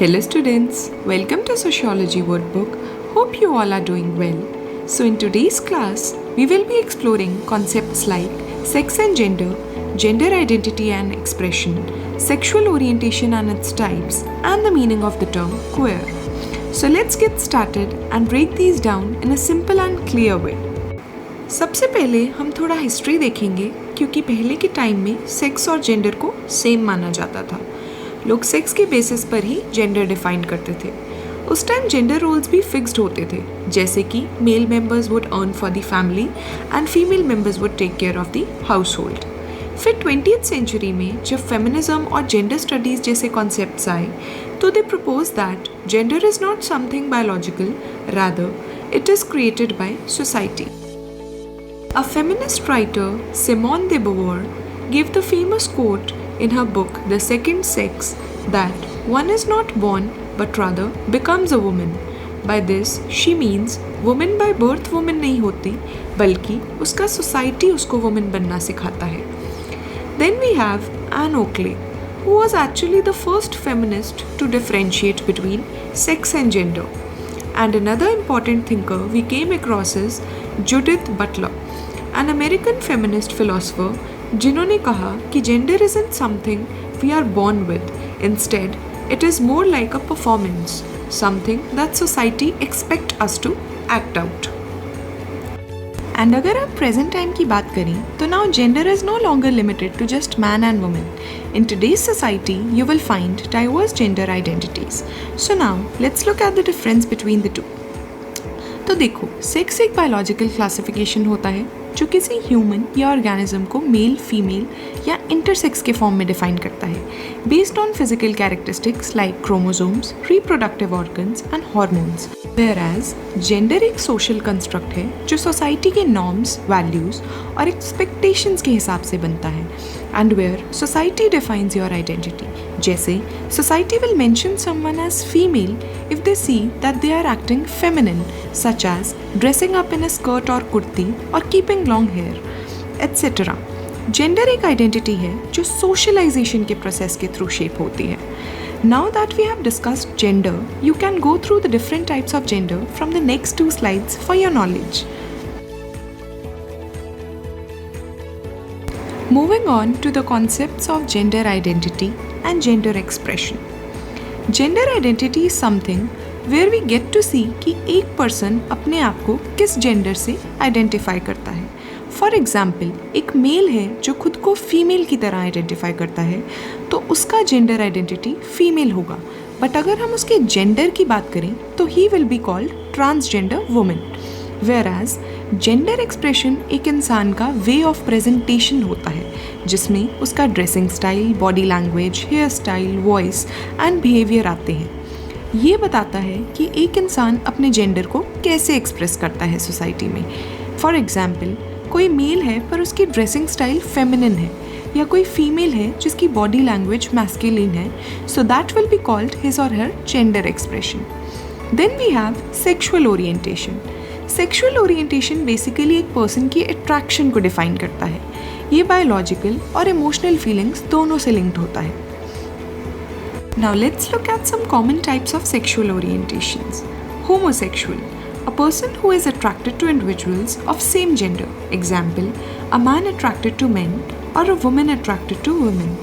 Hello students, welcome to Sociology Workbook. Hope you all are doing well. So in today's class, we will be exploring concepts like sex and gender, gender identity and expression, sexual orientation and its types, and the meaning of the term queer. So let's get started and break these down in a simple and clear way. सबसे पहले हम थोड़ा history देखेंगे क्योंकि पहले के time में sex और जेंडर को सेम माना जाता था. लोग सेक्स के बेसिस पर ही जेंडर डिफाइन करते थे. उस टाइम जेंडर रोल्स भी फिक्स्ड होते थे, जैसे कि male members would earn for the family and female members would take care of the household. फिर 20th सेंचुरी में जब फेमिनिज्म और जेंडर स्टडीज़ जैसे कॉन्सेप्ट्स आए तो they propose that gender is not something biological, rather it is created by society. A feminist writer, Simone de Beauvoir, gave the famous quote in her book The Second Sex that one is not born but rather becomes a woman. By this, she means woman by birth woman नहीं होती, बल्कि उसका society उसको woman बनना सिखाता है. Then we have Anne Oakley, who was actually the first feminist to differentiate between sex and gender. And another important thinker we came across is Judith Butler, an American feminist philosopher, जिन्होंने कहा कि gender isn't something we are born with. Instead, it is more like a performance, something that society expects us to act out. And अगर आप present time की बात करें तो now gender is no longer limited to just man and woman. In today's society, you will find diverse gender identities. So now, let's look at the difference between the two. तो देखो, sex एक biological classification होता है जो किसी human या organism को mail, female या इंटरसेक्स के फॉर्म में डिफाइन करता है, based on physical characteristics like chromosomes, reproductive organs and hormones. Whereas gender एक सोशल कंस्ट्रक्ट है जो सोसाइटी के नॉर्म्स, वैल्यूज और एक्सपेक्टेशंस के हिसाब से बनता है, and where society defines your identity. जैसे society will mention someone as female if they see that they are acting feminine, such as dressing up in a skirt or kurti or keeping long hair, etc. Gender एक identity है जो socialisation के process के through shape होती है. Now that we have discussed gender, you can go through the different types of gender from the next 2 slides for your knowledge. Moving on to the concepts of gender identity and gender expression. Gender identity is something where we get to see कि एक person अपने आप को किस gender से identify करता है. For example, एक मेल है जो खुद को फीमेल की तरह आइडेंटिफाई करता है तो उसका जेंडर आइडेंटिटी फीमेल होगा. बट अगर हम उसके जेंडर की बात करें तो he will be called transgender women. Whereas gender expression एक इंसान का वे ऑफ प्रेजेंटेशन होता है जिसमें उसका dressing style, body language, hairstyle, voice and behaviour आते हैं. ये बताता है कि एक इंसान अपने जेंडर को कैसे एक्सप्रेस करता है सोसाइटी में. फॉर एग्जाम्पल, कोई मेल है पर उसकी ड्रेसिंग स्टाइल फेमिनिन है, या कोई फीमेल है जिसकी बॉडी लैंग्वेज मैस्कुलिन है, so that will be called his or her gender expression. Then we have sexual orientation. Sexual orientation basically एक पर्सन की अट्रैक्शन को डिफाइन करता है. ये बायोलॉजिकल और इमोशनल फीलिंग्स दोनों से लिंक्ड होता है. Now let's look at some common types of sexual orientations. Homosexual, a person who is attracted to individuals of same gender. Example, a man attracted to men or a woman attracted to women.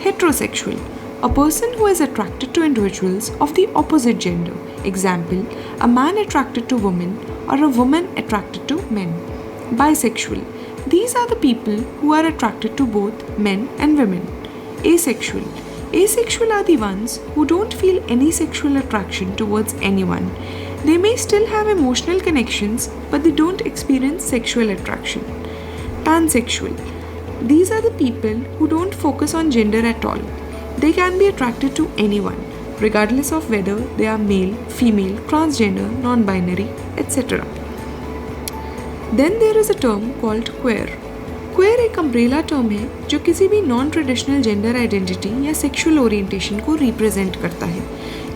Heterosexual, a person who is attracted to individuals of the opposite gender. Example, a man attracted to women or a woman attracted to men. Bisexual, these are the people who are attracted to both men and women. Asexual, asexual are the ones who don't feel any sexual attraction towards anyone. They may still have emotional connections, but they don't experience sexual attraction. Pansexual, these are the people who don't focus on gender at all. They can be attracted to anyone, regardless of whether they are male, female, transgender, non-binary, etc. Then there is a term called queer. Queer एक umbrella term है जो किसी भी non traditional gender identity या sexual orientation को represent करता है.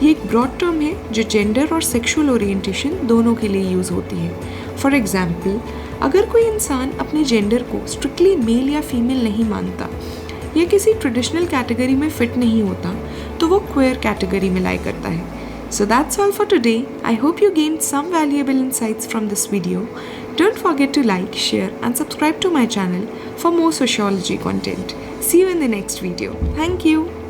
ये एक ब्रॉड टर्म है जो जेंडर और सेक्सुअल ओरिएंटेशन दोनों के लिए यूज़ होती है. फॉर एग्जाम्पल, अगर कोई इंसान अपने जेंडर को स्ट्रिक्टली मेल या फीमेल नहीं मानता या किसी ट्रेडिशनल कैटेगरी में फिट नहीं होता तो वो क्वेयर कैटेगरी में लाई करता है. So that's all for today. I hope you gained some valuable insights from this video. Don't forget to like, share and subscribe to my channel for more sociology content. See you in the next video. Thank you.